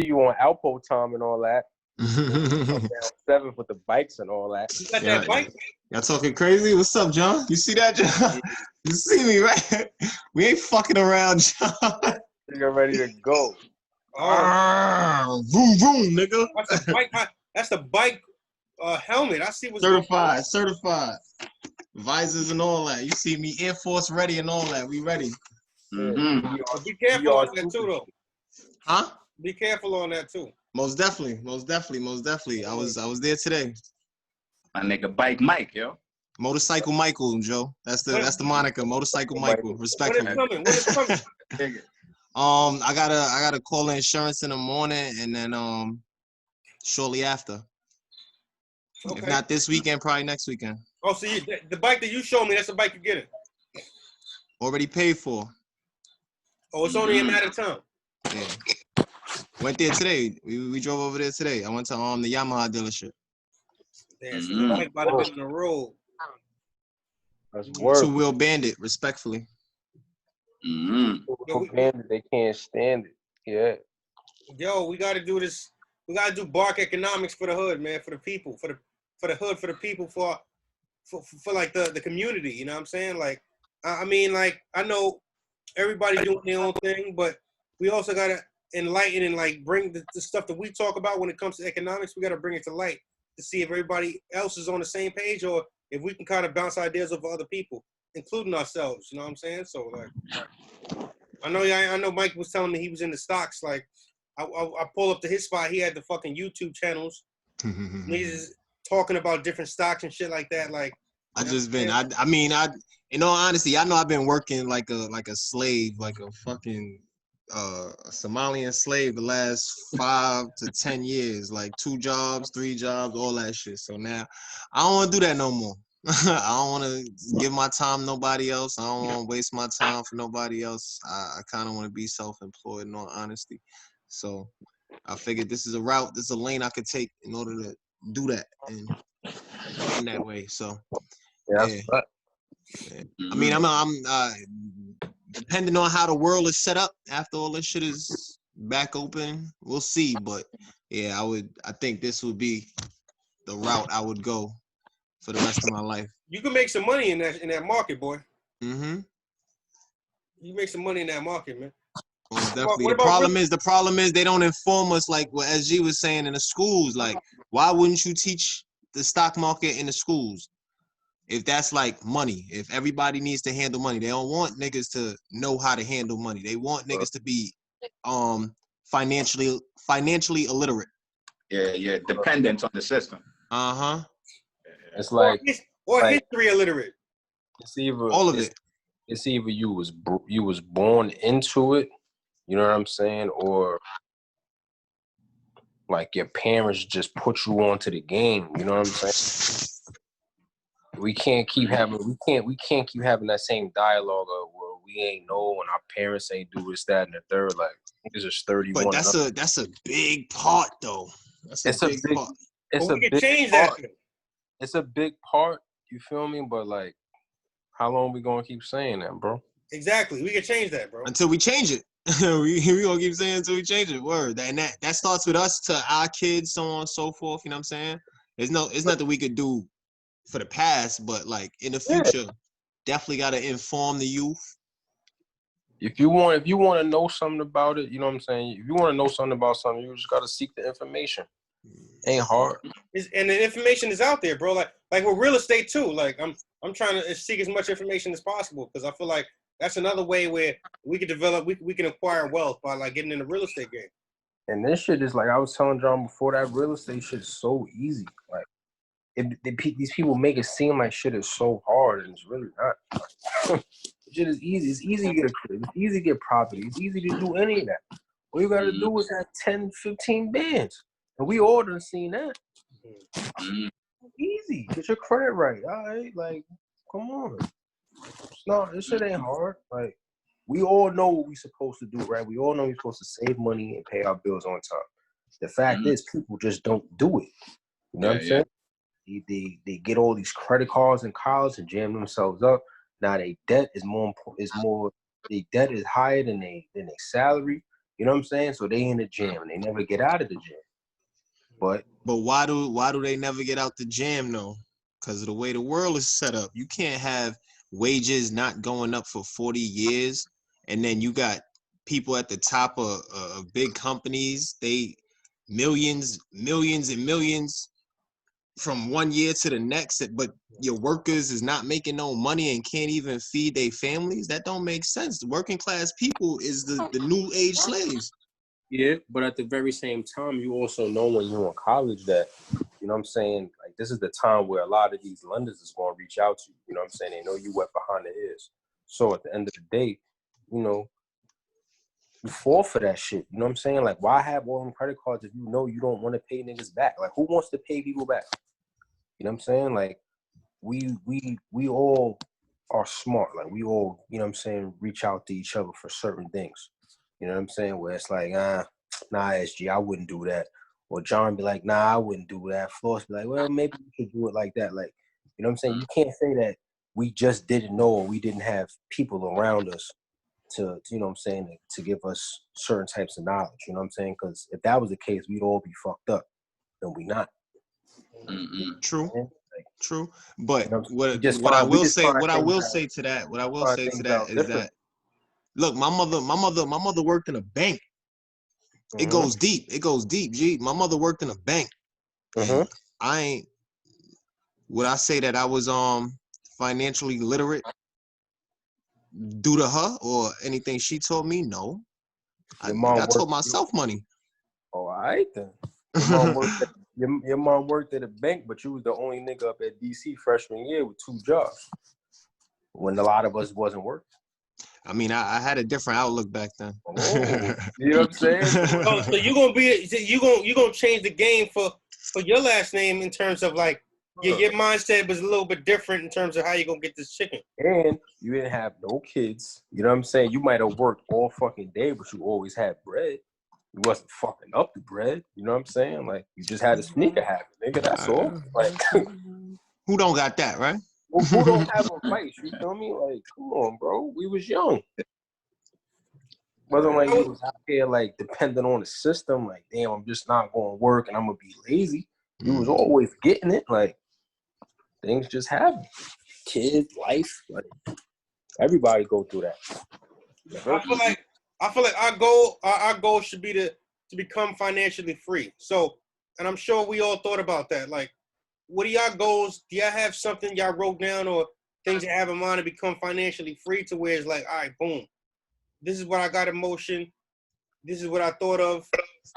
you on Alpo time and all that. Down 7th with the bikes and all that. You got that bike? Y'all talking crazy? What's up, John? You see that, John? You see me, right? We ain't fucking around, John. You're ready to go. Vroom, vroom, nigga. That's the bike helmet. I see what's certified. Visors and all that. You see me, Air Force ready and all that. We ready. Mm-hmm. Be careful on that too, though. Huh? Be careful on that too. Most definitely. I was there today. My nigga Bike Mike, yo. Motorcycle Michael, Joe. That's the moniker. Motorcycle Michael. Respectfully. When it's coming? I gotta call the insurance in the morning and then shortly after. Okay. If not this weekend, probably next weekend. Oh, so the bike that you showed me, that's the bike you're getting? Already paid for. Oh, it's only a matter of time. Yeah. Went there today. We drove over there today. I went to the Yamaha dealership. Yeah, so the bike about to be on the road. That's work. Two-wheel bandit, respectfully. Two-wheel bandit, they can't stand it. Yeah. Yo, we got to do this. We got to do bark economics for the hood, man, for the people, for the hood, for the people, for like the community. You know what I'm saying? Like, I mean, like, I know everybody doing their own thing, but we also got to enlighten and like bring the stuff that we talk about when it comes to economics. We got to bring it to light to see if everybody else is on the same page or if we can kind of bounce ideas off of other people, including ourselves. You know what I'm saying? So like, I know Mike was telling me he was in the stocks. Like, I pull up to his spot. He had the fucking YouTube channels. He's just talking about different stocks and shit like that. Like, in all honesty, I know I've been working like a slave, like a fucking Somalian slave the last 5 to 10 years, like 2 jobs, 3 jobs, all that shit. So now I don't want to do that no more. I don't want to give my time to nobody else. I don't want to waste my time for nobody else. I kind of want to be self-employed in all honesty. So I figured this is a route, this is a lane I could take in order to do that and in that way. So yeah. I mean, I'm depending on how the world is set up after all this shit is back open, we'll see. But yeah, I think this would be the route I would go for the rest of my life. You can make some money in that market, boy. Mm-hmm. You make some money in that market, man. Most definitely. The problem is they don't inform us like what SG was saying in the schools. Like, why wouldn't you teach the stock market in the schools? If that's like money, if everybody needs to handle money, they don't want niggas to know how to handle money. They want niggas to be financially illiterate. Yeah, dependent on the system. It's like history illiterate. It's either all of it. It's either you was born into it, you know what I'm saying, or like your parents just put you onto the game. You know what I'm saying? We can't keep having that same dialogue of well, we ain't know and our parents ain't do this, that, and the third. Like niggas is 31. But that's a big part though. It's a big part. It's a big change part. It's a big part. You feel me? But like, how long we gonna keep saying that, bro? Exactly. We can change that, bro. Until we change it. we gonna keep saying until we change it. Word. And that starts with us to our kids, so on and so forth. You know what I'm saying? It's nothing we could do for the past, but like in the future, definitely gotta inform the youth. If you want to know something about it, you know what I'm saying? If you want to know something about something, you just gotta seek the information. Ain't hard. And the information is out there, bro. Like with real estate too. Like I'm trying to seek as much information as possible because I feel like that's another way where we can develop, we can acquire wealth by like getting in the real estate game. And this shit is like I was telling John before, that real estate shit is so easy. Like these people make it seem like shit is so hard, and it's really not. Shit is easy. It's easy to get a crib. It's easy to get property. It's easy to do any of that. All you gotta do is have 10, 15 bands. And we all done seen that. Easy. Get your credit right. All right. Like, come on. This shit ain't hard. Like, we all know what we supposed to do, right? We all know we're supposed to save money and pay our bills on time. The fact is, people just don't do it. You know what I'm saying? They get all these credit cards in college and jam themselves up. Now their debt is more. Their debt is higher than their salary. You You know what I'm saying? So they in the gym and they never get out of the gym. But why do they never get out the gym though? Because of the way the world is set up. You can't have wages not going up for 40 years, and then you got people at the top of big companies. They millions and millions from one year to the next, but your workers is not making no money and can't even feed their families. That don't make sense. The working class people is the new age slaves. yeah, but at the very same time, you also know when you're in college that, you know what I'm saying, like this is the time where a lot of these lenders is going to reach out to you. You know what I'm saying? They know you wet behind the ears. So at the end of the day, you know, you fall for that shit. You know what I'm saying? Like, why have all them credit cards if you know you don't want to pay niggas back? Like, who wants to pay people back? You know what I'm saying? Like, we all are smart. Like, we all, you know what I'm saying, reach out to each other for certain things. You know what I'm saying? Where it's like, nah, SG, I wouldn't do that. Or John be like, nah, I wouldn't do that. Floss be like, well, maybe we could do it like that. Like, you know what I'm saying? You can't say that we just didn't know or we didn't have people around us to you know what I'm saying, to give us certain types of knowledge. You know what I'm saying? Because if that was the case, we'd all be fucked up. And we not. True. Like, True. But you know what I will say to that is different. that look, my mother worked in a bank. It goes deep. G. My mother worked in a bank. And would I say that I was financially literate due to her or anything she taught me? No. I taught myself money. Oh, all right then. Your mom worked at a bank, but you was the only nigga up at DC freshman year with 2 jobs when a lot of us wasn't working. I mean, I had a different outlook back then. Oh, you know what I'm saying? So you're gonna change the game for your last name in terms of like your mindset was a little bit different in terms of how you're gonna get this chicken. And you didn't have no kids. You know what I'm saying? You might have worked all fucking day, but you always had bread. You wasn't fucking up the bread. You know what I'm saying? Like, you just had a sneaker habit, nigga. That's all. Like, who don't got that, right? Who don't have a vice? You feel me? Like, come on, bro. We was young. Wasn't like you was out here like depending on the system. Like, damn, I'm just not going to work and I'm gonna be lazy. You was always getting it. Like, things just happen. Kids, life, like everybody go through that. I feel like our goal should be to become financially free. So, and I'm sure we all thought about that. Like, what are y'all goals? Do y'all have something y'all wrote down or things you have in mind to become financially free to where it's like, all right, boom, this is what I got in motion. This is what I thought of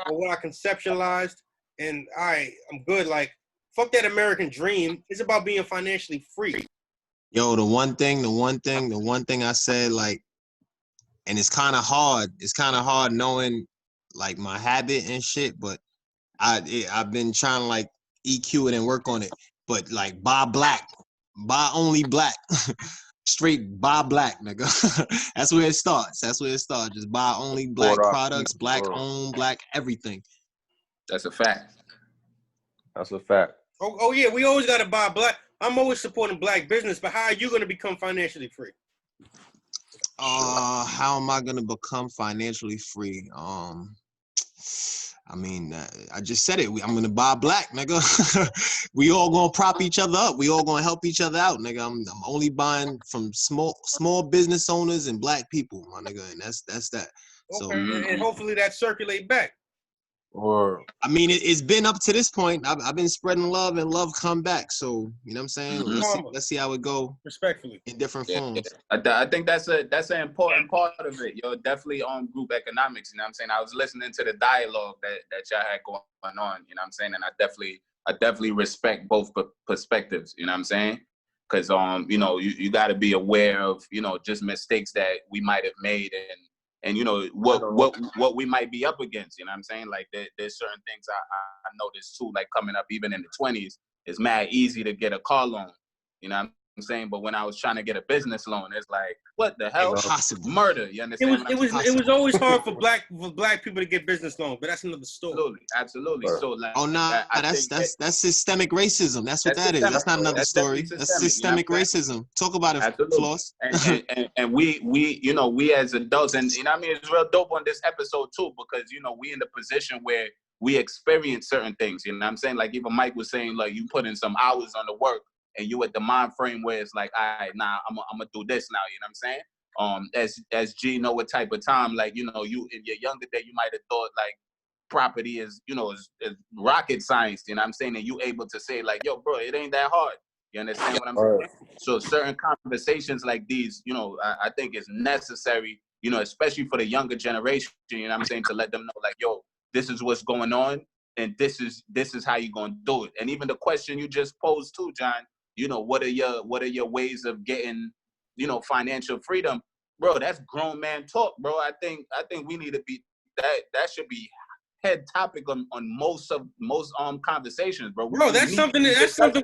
or what I conceptualized. And all right, I'm good. Like, fuck that American dream. It's about being financially free. Yo, the one thing I said, like, and it's kind of hard. It's kind of hard knowing like my habit and shit, but I've been trying to like EQ it and work on it. But like buy only black. Straight buy black, nigga. That's where it starts. Just buy only black products, black owned, black everything. That's a fact. Oh yeah, we always gotta buy black. I'm always supporting black business, but how are you gonna become financially free? How am I gonna become financially free? I mean, I just said it. I'm gonna buy black, nigga. We all gonna prop each other up. We all gonna help each other out, nigga. I'm only buying from small business owners and black people, my nigga, and that's that. Okay, So, and hopefully that circulate back. Or I mean, it's been up to this point. I've been spreading love and love come back. So, you know what I'm saying? Let's see how it go. Respectfully. In different forms. I think that's an important part of it. Yo, definitely on group economics. You know what I'm saying? I was listening to the dialogue that y'all had going on. You know what I'm saying? And I definitely respect both perspectives. You know what I'm saying? Because you know, you got to be aware of, you know, just mistakes that we might have made and you know what we might be up against. You know what I'm saying? Like there's certain things I noticed too, like coming up even in the 20s, it's mad easy to get a car loan. You know what I'm I'm saying? But when I was trying to get a business loan, it's like, what the hell? Impossible. Murder. You understand? It was always hard for black people to get business loans, but that's another story. Absolutely. So like, oh no, that's systemic racism. That's what that is. That's not another story. That's systemic racism. Talk about it, Floss. And we we as adults, and you know what I mean, it's real dope on this episode too, because we in the position where we experience certain things. You know what I'm saying? Like even Mike was saying, like you put in some hours on the work, and you at the mind frame where it's like, all right, nah, I'm gonna do this now. You know what I'm saying? As G know what type of time, like you in your younger day, you might have thought like property is is rocket science. You know what I'm saying? And you able to say like, yo, bro, it ain't that hard. You understand what I'm saying? So certain conversations like these, I think is necessary. Especially for the younger generation. You know what I'm saying? To let them know like, yo, this is what's going on, and this is how you're gonna do it. And even the question you just posed too, John. What are your ways of getting, financial freedom, bro? That's grown man talk, bro. I think we need to be that should be head topic on most conversations, bro. Bro, that's something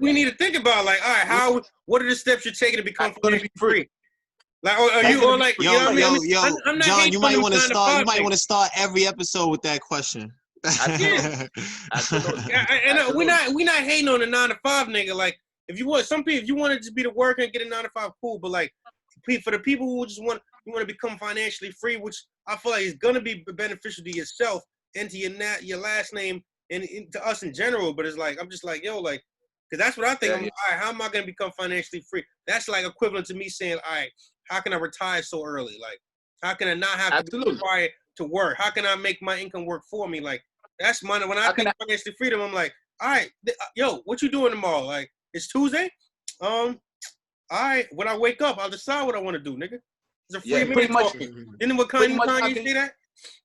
we need to think about. Like, all right, what are the steps you're taking to become financially free? Like, are you on like, yo, John, you might want to start every episode with that question. Yeah. And we're not hating on the 9-to-5 nigga. Like, if you want if you want to just be the worker and get a 9-to-5, cool. But like, for the people who just want to become financially free, which I feel like is gonna be beneficial to yourself and to your last name and to us in general. But it's like, I'm just like, yo, like, because that's what I think. All right, how am I gonna become financially free? That's like equivalent to me saying, all right, how can I retire so early? Like, how can I not have to be required to work? How can I make my income work for me? Like, that's money. When I think financial freedom, I'm like, all right, yo, what you doing tomorrow? Like, it's Tuesday. All right, when I wake up, I'll decide what I want to do, nigga. It's a free man talking. Didn't what Kanye say that?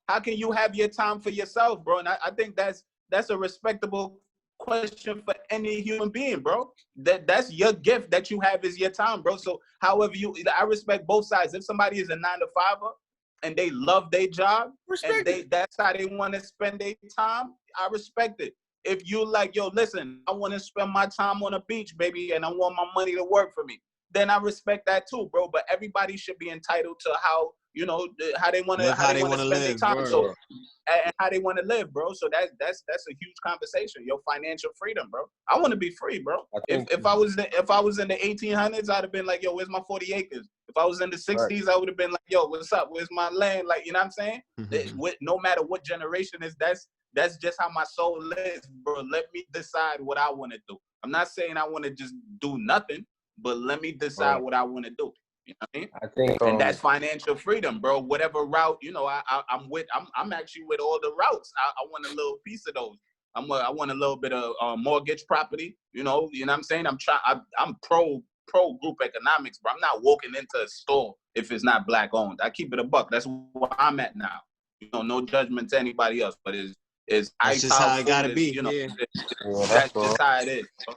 How can you have your time for yourself, bro? And I think that's a respectable question for any human being, bro. That's your gift that you have is your time, bro. So however I respect both sides. If somebody is a 9-to-5er and they love their job that's how they want to spend their time, I respect it. If you like, yo, listen, I want to spend my time on a beach, baby, and I want my money to work for me, then I respect that too, bro. But everybody should be entitled to how they want to spend their time, bro. So and how they want to live, bro. So that's a huge conversation. Your financial freedom, bro. I want to be free, bro. If I was in the 1800s, I'd have been like, yo, where's my 40 acres? If I was in the 60s, I would have been like, yo, what's up? Where's my land? Like, you know what I'm saying? No matter what generation is, that's just how my soul is, bro. Let me decide what I want to do. I'm not saying I want to just do nothing, but let me decide what I want to do. You know what I mean? I think, and that's financial freedom, bro. Whatever route, I'm actually with all the routes. I want a little piece of those. I want a little bit of mortgage property. You know what I'm saying? I'm pro group economics, bro. I'm not walking into a store if it's not black owned. I keep it a buck. That's where I'm at now. No judgment to anybody else, but that's just how it gotta be. That's just how it is. Bro.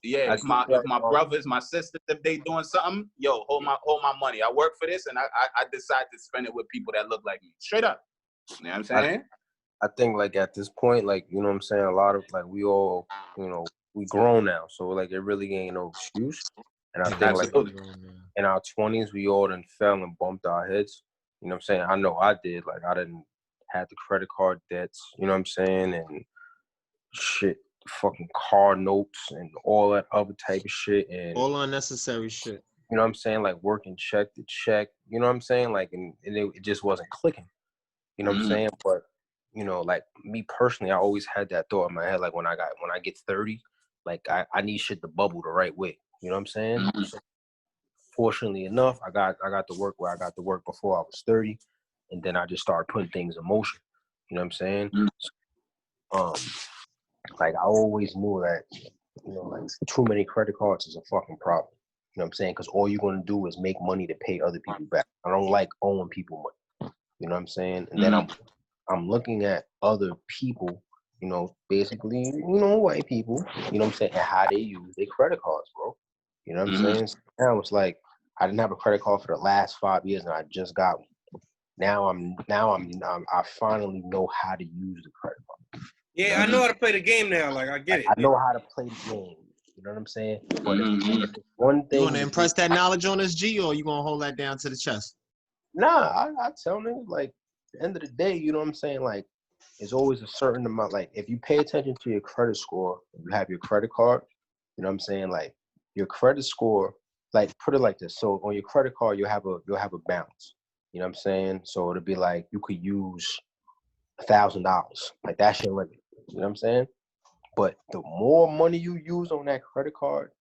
Yeah, if my brothers, my sisters, if they doing something, yo, hold my money. I work for this, and I decide to spend it with people that look like me. Straight up. You know what I'm saying? I think like at this point, like, you know what I'm saying, a lot of like we all, we grown now, so like it really ain't no excuse. And I think like in our 20s, we all done fell and bumped our heads. You know what I'm saying? I know I did. Like I didn't have the credit card debts. You know what I'm saying? And shit. Fucking car notes and all that other type of shit and all unnecessary shit. You know what I'm saying? Like working check to check. You know what I'm saying? Like and it just wasn't clicking. You know what I'm saying? But like me personally, I always had that thought in my head. Like when I get 30, like I need shit to bubble the right way. You know what I'm saying? So, fortunately enough, I got to work where I got to work before I was 30, and then I just started putting things in motion. You know what I'm saying? So, like I always knew that, like too many credit cards is a fucking problem. You know what I'm saying? Because all you're gonna do is make money to pay other people back. I don't like owing people money. You know what I'm saying? And then I'm looking at other people, basically, white people. You know what I'm saying? And how they use their credit cards, bro. You know what I'm saying? So now it's like I didn't have a credit card for the last 5 years, and I just got one. Now I finally know how to use the credit card. Yeah, I know how to play the game now. Like, I get it. I know how to play the game. You know what I'm saying? But Mm-hmm. if one thing You want to impress that knowledge on us, G, or you gonna hold that down to the chest? Nah, I tell niggas, like, at the end of the day, you know what I'm saying? Like, it's always a certain amount. Like, if you pay attention to your credit score, you have your credit card, you know what I'm saying? Like, your credit score, like, put it like this. So on your credit card, you'll have a balance. You know what I'm saying? So it'll be like you could use $1,000. Like, that's your limit. You know what I'm saying? But the more money you use on that credit card,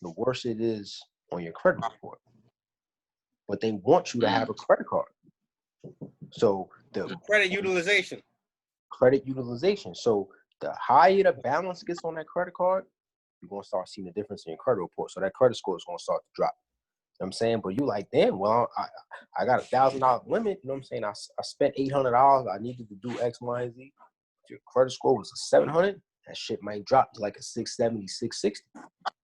the worse it is on your credit report. But they want you to have a credit card. So the Credit utilization. credit utilization. So the higher the balance gets on that credit card, you're gonna start seeing the difference in your credit report. So that credit score is gonna start to drop. You know what I'm saying? But you like, damn, well, I got $1,000 limit. You know what I'm saying? I spent $800. I needed to do X, Y, and Z. If your credit score was a 700, that shit might drop to like a 670, 660.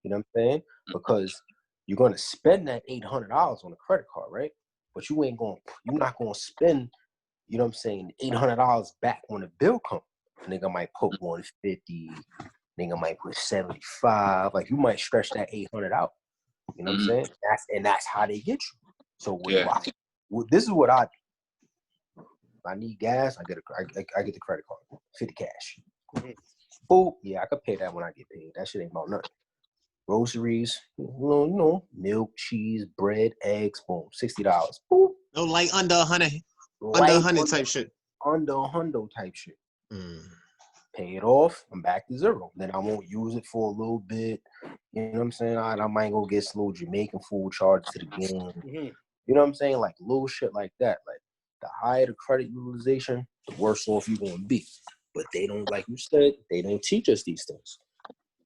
You know what I'm saying? Because you're gonna spend that $800 on a credit card, right? But you're not gonna spend, you know what I'm saying, $800 back when the bill comes. Nigga might put 150, nigga might put 75. Like, you might stretch that 800 out. You know what I'm saying? That's how they get you. So this is what I do. If I need gas, I get the credit card, 50 cash. Food, yeah, I could pay that when I get paid. That shit ain't about nothing. Groceries, you know, milk, cheese, bread, eggs, boom, $60. Boom. No, like under 100, Right 100 type shit. Under a hundo type shit. Mm. Pay it off, I'm back to zero. Then I won't use it for a little bit. You know what I'm saying? I might go get some little Jamaican food charged to the game. You know what I'm saying? Like little shit like that. Like the higher the credit utilization, the worse off you're gonna be. But they don't, like you said, they don't teach us these things.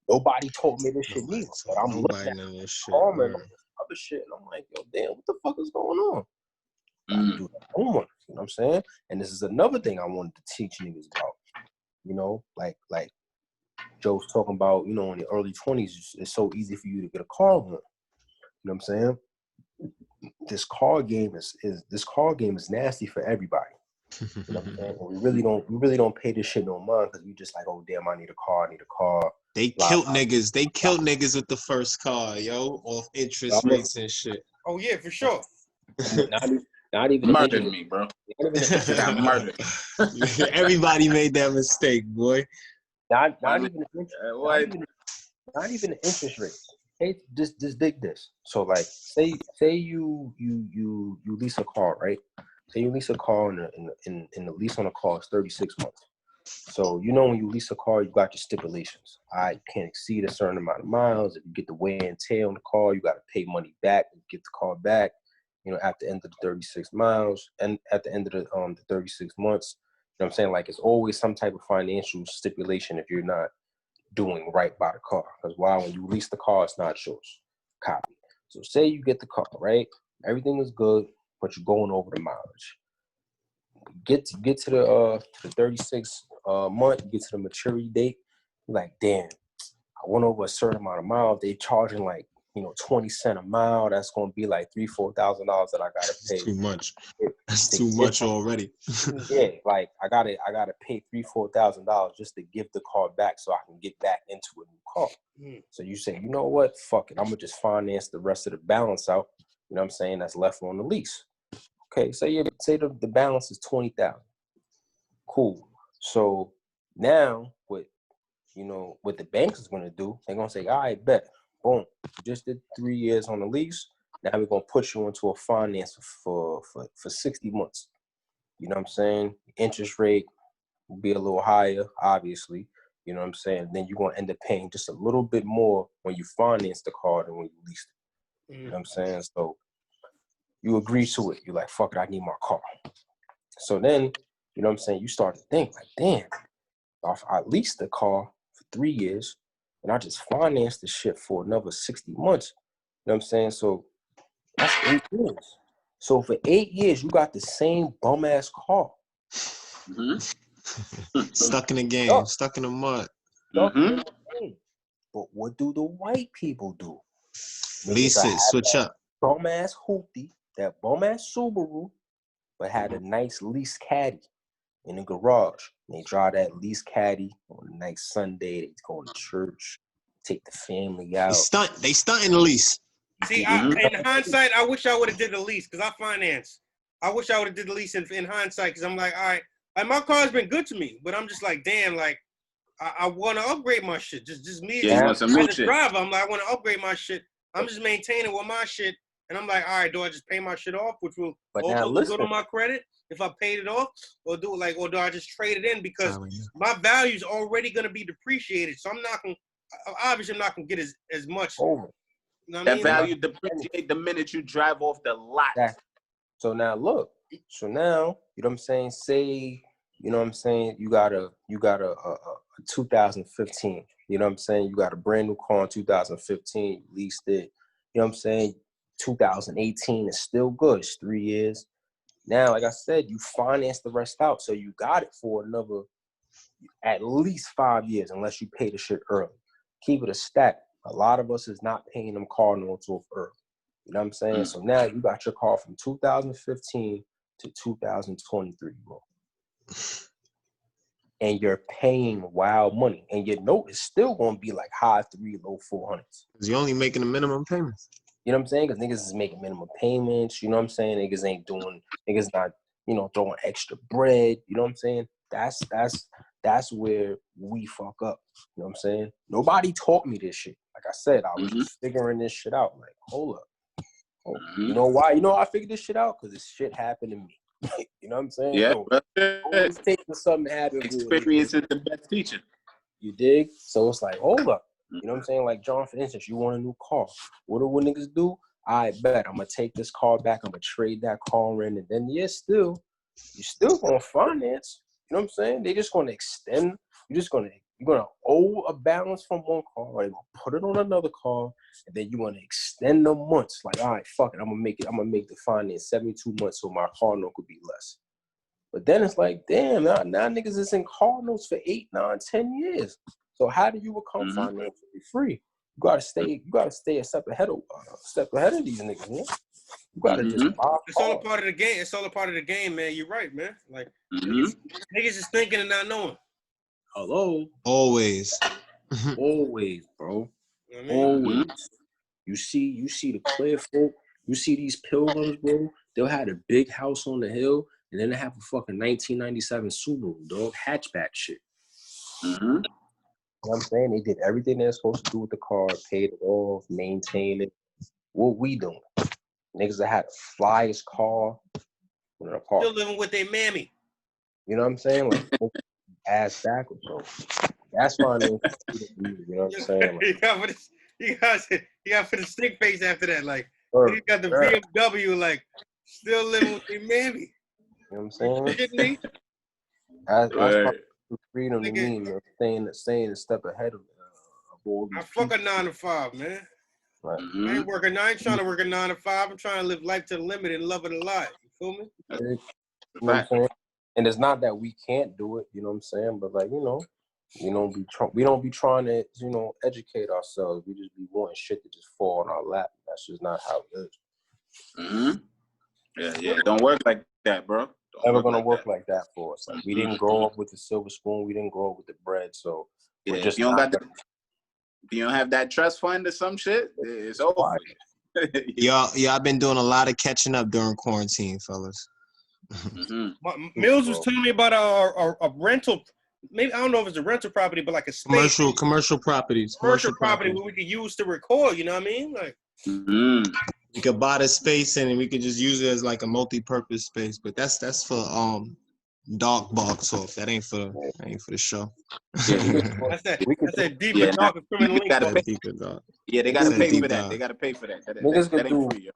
Nobody told me this shit neither. But I'm looking at this shit. Karma and all this other shit, and I'm like, yo, damn, what the fuck is going on? I do that homework. You know what I'm saying? And this is another thing I wanted to teach niggas about. You know, like Joe's talking about, you know, in the early 20s, it's so easy for you to get a car loan. You know what I'm saying? This car game is nasty for everybody. You know what I'm saying? And we really don't pay this shit no mind because we just like, oh damn, I need a car. They killed niggas. They killed niggas with the first car, yo, off interest rates and shit. Oh yeah, for sure. Not even murdered me, bro. Got murdered. Everybody made that mistake, boy. Not even the interest rate. Hey, just dig this. So like, say you lease a car, right? Say you lease a car and the lease on a car is 36 months. So you know when you lease a car, you got your stipulations. You can't exceed a certain amount of miles. If you get the wear and tear on the car, you got to pay money back and get the car back. You know, at the end of the 36 miles and at the end of the 36 months, you know what I'm saying? Like, it's always some type of financial stipulation if you're not doing right by the car. Because when you lease the car, it's not yours. Copy. So say you get the car, right? Everything is good, but you're going over the mileage. Get to the 36 month, get to the maturity date. You're like, damn, I went over a certain amount of miles. They charging like, you know, 20 cents a mile. That's gonna be like $3,000-$4,000 that I gotta pay. Too much. That's too much already. Yeah, like I gotta pay $3,000-$4,000 just to give the car back so I can get back into a new car. So you say, you know what? Fuck it. I'm gonna just finance the rest of the balance out. You know what I'm saying? That's left on the lease. Okay, say the balance is $20,000. Cool. So now what the banks is gonna do? They're gonna say, all right, bet. Boom. You just did 3 years on the lease. Now we're gonna put you into a finance for 60 months. You know what I'm saying? Interest rate will be a little higher, obviously. You know what I'm saying? Then you're gonna end up paying just a little bit more when you finance the car than when you leased it. You know what I'm saying? So you agree to it. You're like, fuck it, I need my car. So then, you know what I'm saying, you start to think like, damn, I leased the car for 3 years and I just financed the shit for another 60 months. You know what I'm saying? So that's 8 years. So for 8 years, you got the same bum ass car. Stuck in the game, stuck in the mud. Stuck in the game. But what do the white people do? Lease it, switch up. Bum ass hoopty, that bum ass Subaru, but had a nice lease caddy in the garage. And they drive that lease caddy on a nice Sunday. They go to church. take the family out. They stunt in the lease. See, in hindsight, I wish I would have did the lease because I finance. I wish I would have did the lease in hindsight because I'm like, all right, like my car's been good to me, but I'm just like, damn, like I want to upgrade my shit. Just me as a driver. I'm like, I want to upgrade my shit. I'm just maintaining with my shit, and I'm like, all right, do I just pay my shit off, which will also go to my credit if I paid it off, or do I just trade it in because my value is already gonna be depreciated, so I'm not gonna get as much. Over. You know that value depreciate the minute you drive off the lot. Exactly. So now look. So now, you know what I'm saying? Say, you know what I'm saying? You got a 2015. You know what I'm saying? You got a brand new car in 2015. You leased it. You know what I'm saying? 2018 is still good. It's 3 years. Now, like I said, you finance the rest out. So you got it for another at least 5 years unless you pay the shit early. Keep it a stack. A lot of us is not paying them car notes off early. You know what I'm saying? So now you got your car from 2015 to 2023, bro. And you're paying wild money. And your note is still going to be like high 3, low 400s. Because you're only making the minimum payments. You know what I'm saying? Because niggas is making minimum payments. You know what I'm saying? Niggas not, you know, throwing extra bread. You know what I'm saying? That's where we fuck up. You know what I'm saying? Nobody taught me this shit. Like I said, I was just figuring this shit out. Like, hold up. You know why? You know I figured this shit out? Because this shit happened to me. You know what I'm saying? Yeah. So, always taking something to happen. Experience is the best teacher. You dig? So it's like, hold up. You know what I'm saying? Like, John, for instance, you want a new car. What do niggas do? I bet I'm going to take this car back. I'm going to trade that car in. And then, you're still going to finance. You know what I'm saying? They're just going to extend. You're going to owe a balance from one car. They're going to put it on another car. And then you're going to extend the months. Like, all right, fuck it. I'm going to make the finance 72 months so my car note could be less. But then it's like, damn, now niggas is in car notes for 8, 9, 10 years. So how do you become financially free? You gotta stay a step ahead of these niggas, man. You gotta just buy. It's all a part of the game. It's all a part of the game, man. You're right, man. Like niggas is thinking and not knowing. Hello. Always, bro. You know what I mean? Always. You see the clear folk. You see these pilgrims, bro. They'll have a big house on the hill, and then they have a fucking 1997 Subaru, dog, hatchback shit. You know what I'm saying? They did everything they're supposed to do with the car, paid it off, maintained it. What we doing? Niggas that had the flyest car. Still living with their mammy. You know what I'm saying? Like, ass backwards, bro. That's why you know what I'm saying? Like, you got for the stick face after that. Like, you got the BMW, like, still living with their mammy. You know what I'm saying? Shitting me? That's freedom to me, man. Staying a step ahead of all these I fuck a 9 to 5, man. Right. I ain't trying to work a 9 to 5. I'm trying to live life to the limit and love it alive. You feel me? You know what I'm saying? And it's not that we can't do it, you know what I'm saying? But like, you know, we don't be trying to, you know, educate ourselves. We just be wanting shit to just fall on our lap. That's just not how it is. Yeah. Don't work like that, bro. Never gonna work like that for us. Like, we didn't grow up with the silver spoon. We didn't grow up with the bread. So we're just if you don't have that trust fund or some shit, it's over. Y'all been doing a lot of catching up during quarantine, fellas. Mills was telling me about a rental. Maybe I don't know if it's a rental property, but like a space. Commercial properties. Commercial property where we could use to record. You know what I mean? Like. We could buy the space and we could just use it as like a multi-purpose space. But that's for dark box off. That ain't for the show. That's that deeper dark criminal link. Yeah, they gotta pay for that. They gotta pay for that. Niggas could do free,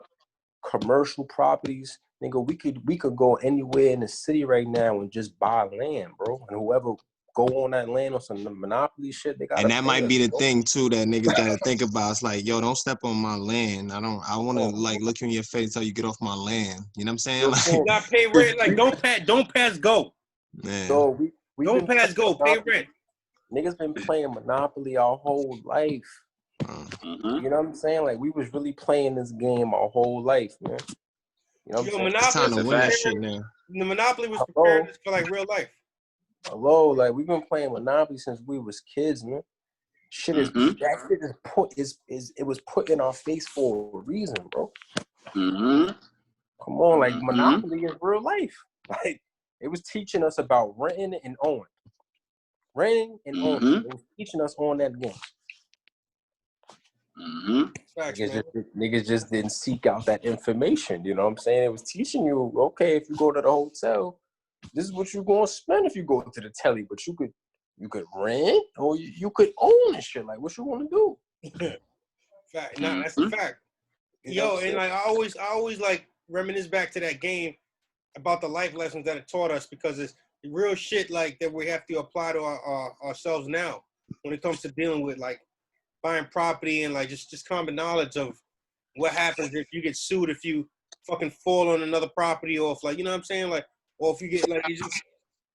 commercial properties. Nigga, we could go anywhere in the city right now and just buy land, bro. And whoever go on that land on some monopoly shit, they got. And that might be the thing too that niggas gotta think about. It's like, yo, don't step on my land. I want to like look you in your face and tell you get off my land. You know what I'm saying? Like, you got pay rent. Like, don't pass go. Man. So we don't pass go. Pay rent. Niggas been playing Monopoly our whole life. You know what I'm saying? Like, we was really playing this game our whole life, man. You know what I'm saying? It's time to win that shit now. The Monopoly was prepared for like real life. Hello, like, we've been playing Monopoly since we was kids, man. Shit is that shit is put is it was put in our face for a reason, bro. Mm-hmm. Come on, like Monopoly is real life. Like it was teaching us about renting and owning. Renting and owning. It was teaching us on that game. Facts, Niggas just didn't seek out that information. You know what I'm saying? It was teaching you, okay, if you go to the hotel, this is what you're gonna spend if you go to the telly, but you could rent or you could own and shit. Like, what you want to do? Fact. No, that's a fact. Yo, and like I always like reminisce back to that game about the life lessons that it taught us, because it's real shit like that we have to apply to ourselves now when it comes to dealing with like buying property and like just common knowledge of what happens if you get sued, if you fucking fall on another property, or if like, you know what I'm saying, like, or if you get like, it's just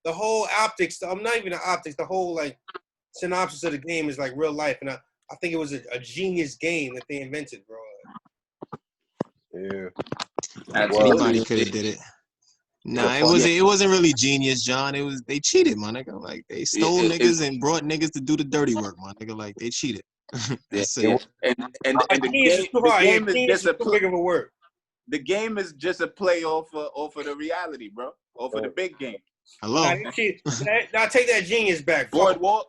the whole optics. I'm not even the optics. The whole like synopsis of the game is like real life, and I think it was a genius game that they invented, bro. Yeah, anybody could have did it. Nah, it wasn't really genius, John. It was they cheated, my nigga. Like they stole niggas and brought niggas to do the dirty work, my nigga. Like they cheated. That's it. And the game is just a big of a word. The game is just a play off of the reality, bro. Off of the big game. Hello. Now take that genius back. Boardwalk,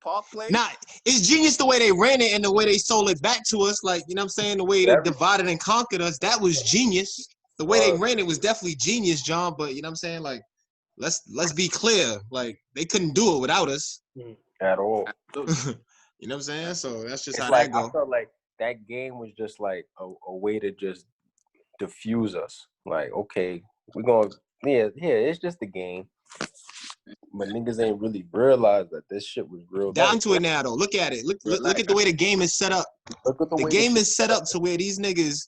Park Place. Nah, it's genius the way they ran it and the way they sold it back to us. Like, you know what I'm saying? The way they divided and conquered us, that was genius. The way they ran it was definitely genius, John. But you know what I'm saying? Like, let's be clear. Like, they couldn't do it without us. At all. You know what I'm saying? So that's just how like, that go. I felt like that game was just like a way to just diffuse us. Like, okay, we're going, it's just a game. But niggas ain't really realized that this shit was real. Down to it now, though. Look at it. Look at the way the game is set up. The game is set up to where these niggas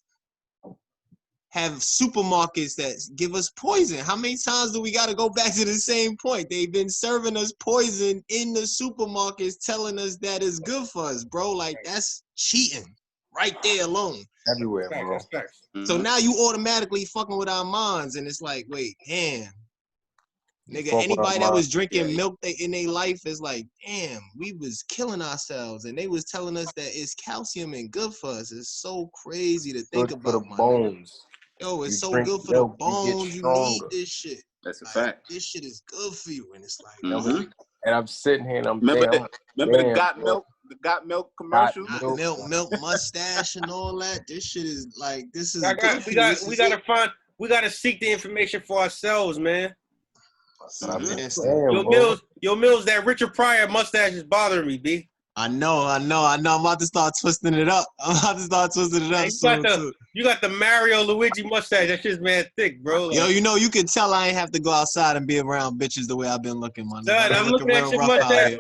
have supermarkets that give us poison. How many times do we got to go back to the same point? They've been serving us poison in the supermarkets, telling us that it's good for us, bro. Like, that's cheating right there alone. Everywhere, bro. So now you automatically fucking with our minds, and it's like, wait, damn. Nigga, anybody that was drinking milk in their life is like, damn, we was killing ourselves, and they was telling us that it's calcium and good for us. It's so crazy to think about. For the bones. Yo, it's so good for the bones. You need this shit. That's a fact. This shit is good for you, and it's like, and I'm sitting here and I'm remember the Got Milk commercial? Milk mustache and all that. This shit is like, this is. We gotta seek the information for ourselves, man. Yo, Mills, that Richard Pryor mustache is bothering me, B. I know. I'm about to start twisting it up. You got the Mario Luigi mustache. That shit's mad thick, bro. Like, yo, you can tell I ain't have to go outside and be around bitches the way I've been looking, man. I'm looking at your mustache.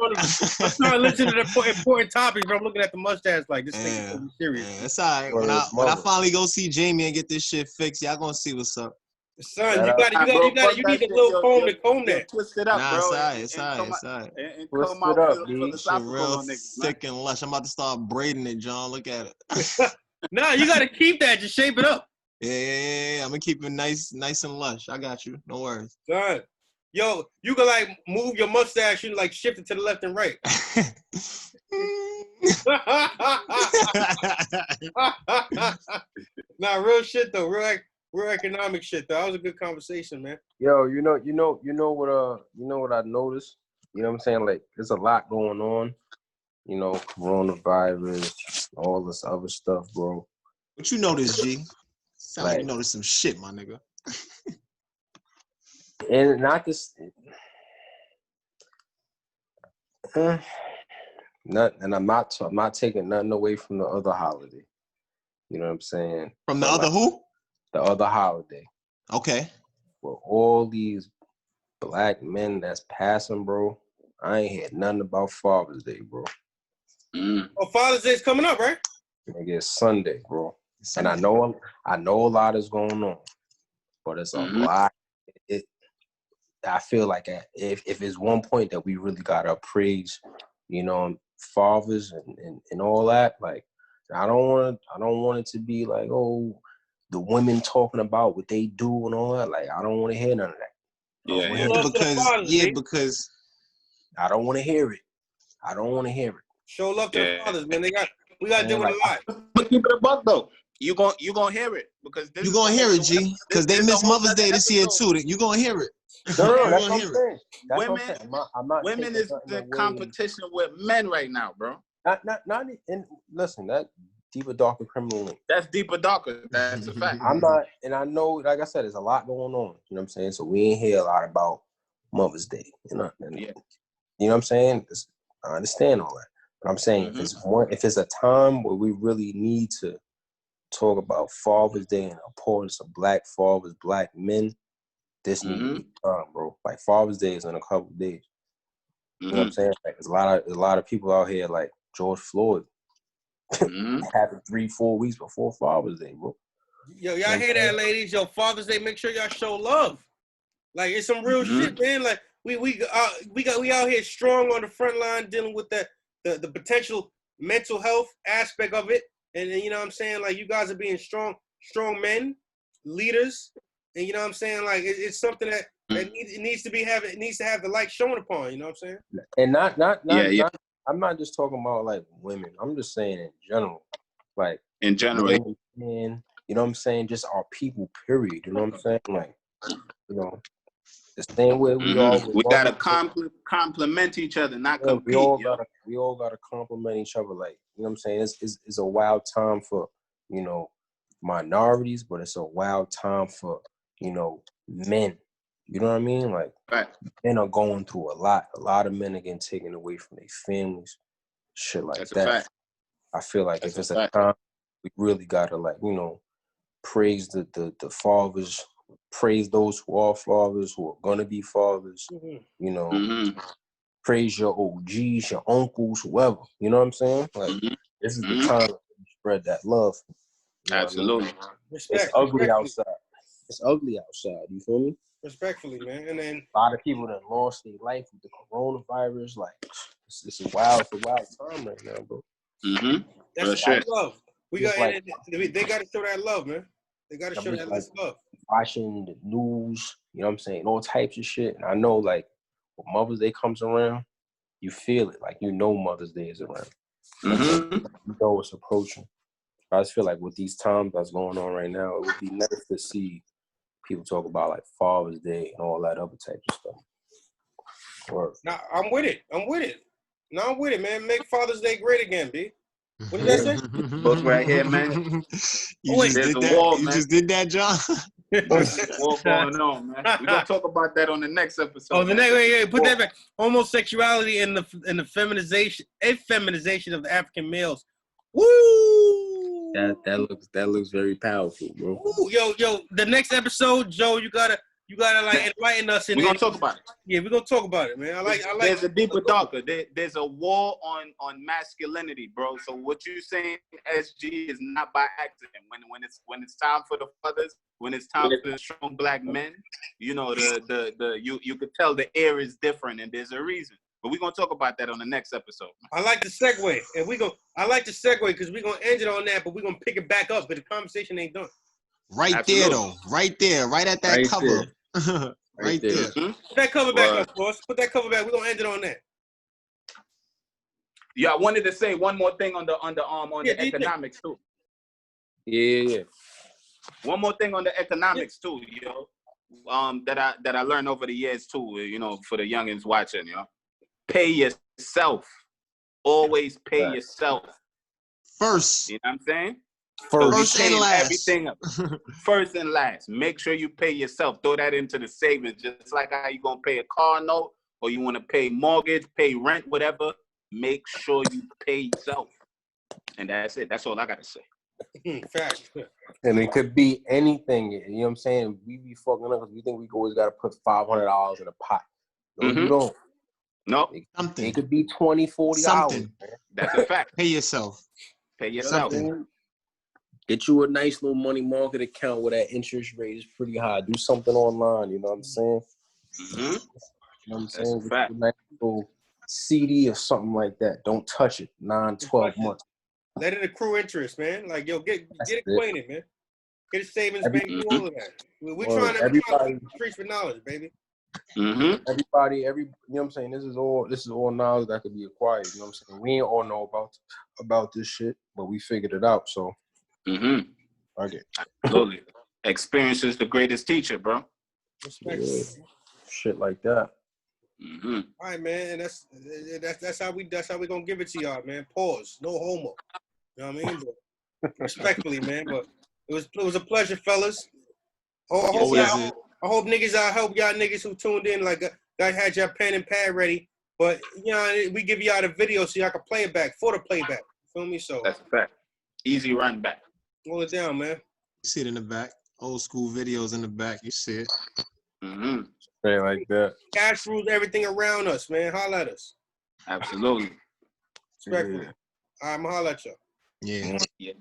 I'm starting listening to the important topics, but I'm looking at the mustache like this thing is serious. Yeah, it's all right. When I finally go see Jamie and get this shit fixed, y'all gonna see what's up. Son, you need a little comb to comb that. Twist it up, bro. It's all right. And come out philosophical real on niggas, thick and lush. I'm about to start braiding it, John. Look at it. Nah, you gotta keep that. Just shape it up. Yeah. I'm gonna keep it nice and lush. I got you. No worries. Son, yo, you can like move your mustache and like shift it to the left and right. Nah, real shit though. Real economic shit though. That was a good conversation, man. Yo, you know what I noticed? You know what I'm saying? Like, there's a lot going on. You know, coronavirus, all this other stuff, bro. What you notice, G? Sound like you noticed some shit, my nigga. And not this. And I'm not taking nothing away from the other holiday. You know what I'm saying? From the other who? The other holiday. Okay. For all these black men that's passing, bro, I ain't heard nothing about Father's Day, bro. Oh, Father's Day's coming up, right? Nigga, it's Sunday, bro. And I know a lot is going on, but it's a lot. I feel like if it's one point that we really gotta praise, you know, fathers and all that, like, I don't want it to be like, oh, the women talking about what they do and all that. Like, I don't want to hear none of that. Because I don't want to hear it. Show love to the fathers, man. We got to deal with a lot. But keep it a buck though. You gonna hear it because You gonna hear it, G? Because they missed Mother's Day this year too. You gonna hear it. No, You that's gonna what I'm hear it. saying. That's Women- what I'm saying. I'm not Women taking is nothing in away. competition with men right now, bro. Not and listen, that deeper, darker criminal link. That's deeper, darker. That's a fact. I'm not, and I know, like I said, there's a lot going on. You know what I'm saying? So we ain't hear a lot about Mother's Day. You know, and, Yeah. you know what I'm saying? I understand all that, but I'm saying if it's a time where we really need to talk about Father's Day and the importance of Black fathers, Black men, this needs to be time, bro. Like Father's Day is in a couple of days. You know what I'm saying? Like there's a lot of people out here like George Floyd happened 3-4 weeks before Father's Day, bro. Yo, y'all hear that, ladies? Yo, Father's Day, make sure y'all show love. Like it's some real shit, man. Like we out here strong on the front line dealing with the potential mental health aspect of it. And you know what I'm saying? Like you guys are being strong men, leaders, and you know what I'm saying? Like it's something that needs to have the light shown upon, you know what I'm saying? And not I'm not just talking about like women. I'm just saying in general. Like in general. And you know what I'm saying? Just our people, period. You know what I'm saying? Like, you know, the same way we all we gotta compliment each other, not compete. We all gotta compliment each other. Like, you know what I'm saying? It's a wild time for, you know, minorities, but it's a wild time for, you know, men. You know what I mean? Like, men are going through a lot. A lot of men are getting taken away from their families, shit like That's that. a fact. I feel like if it's a time, we really gotta, like, you know, praise the fathers, praise those who are fathers, who are gonna be fathers. You know, praise your OGs, your uncles, whoever. You know what I'm saying? Like, this is the time to spread that love. You know Absolutely. what I mean? It's ugly outside. It's ugly outside. You feel me? Respectfully, man. And then a lot of people that lost their life with the coronavirus. Like, it's a wild time right now, bro. That's love. We got like, they got to show that love, man. They got to show that love. Watching the news, you know what I'm saying, all types of shit. And I know, like, when Mother's Day comes around, you feel it. Like, you know Mother's Day is around. You know it's approaching. I just feel like with these times that's going on right now, it would be nice to see people talk about, like, Father's Day and all that other type of stuff. Nah, I'm with it. No, I'm with it, man. Make Father's Day great again, B. What did I say? Book right here, man. You just did that, John. What's going on, man? We're gonna talk about that on the next episode. Oh, the next put that back. Homosexuality and the feminization of the African males. Woo! That looks very powerful, bro. Ooh, yo, the next episode, Joe, you gotta like enlighten us. We're gonna talk about it. Yeah, we're gonna talk about it, man. I like. There's a deeper, darker. There's a war on masculinity, bro. So what you saying, SG, is not by accident. When it's time for the fathers, when it's time for the strong Black men, you know you could tell the air is different, and there's a reason. But we're gonna talk about that on the next episode. I like the segue, and I like the segue because we're gonna end it on that, but we're gonna pick it back up. But the conversation ain't done. Right Absolutely. there, though. Right there, right at that cover. Right there. Put that cover back up, boss. Put that cover back. We're gonna end it on that. Yeah, I wanted to say one more thing on the economics too. Yeah. One more thing on the economics too, yo. That I learned over the years too, you know, for the youngins watching, you know. Pay yourself. Always pay yourself. First. You know what I'm saying? First and last. Everything up. First and last. Make sure you pay yourself. Throw that into the savings. Just like how you gonna pay a car note or you want to pay mortgage, pay rent, whatever. Make sure you pay yourself. And that's it. That's all I gotta say. Fact. And it could be anything. You know what I'm saying? We be fucking up because we think we always gotta put $500 in a pot. No, you don't. No. Something. It could be $20, $40. Something. That's a fact. Pay yourself. Pay yourself. Something. Get you a nice little money market account where that interest rate is pretty high. Do something online, you know what I'm saying? Mm-hmm. You know what I'm saying? That's a fact. Get you a nice little CD or something like that. Don't touch it. 9-12 months. Let it accrue interest, man. Like, yo, get acquainted, man. Get a savings bank, do all of that. We're trying to streets for knowledge, baby. Everybody, you know what I'm saying? This is all knowledge that could be acquired. You know what I'm saying? We ain't all know about this shit, but we figured it out. So, okay. Absolutely. Experience is the greatest teacher, bro. Respect. Yeah. Shit like that. All right, man. And that's how we gonna give it to y'all, man. Pause. No homo. You know what I mean? But respectfully, man. But it was a pleasure, fellas. I hope niggas, I hope y'all niggas who tuned in, like, guys had your pen and pad ready. But, you know, we give y'all the video so y'all can play it back for the playback. Feel me? So that's a fact. Easy run back. Roll it down, man. You see it in the back. Old school videos in the back. You see it. Say like that. Cash rules everything around us, man. Holla at us. Absolutely. Respectfully. Yeah. All right, I'm gonna holla at y'all. Yeah. Yeah.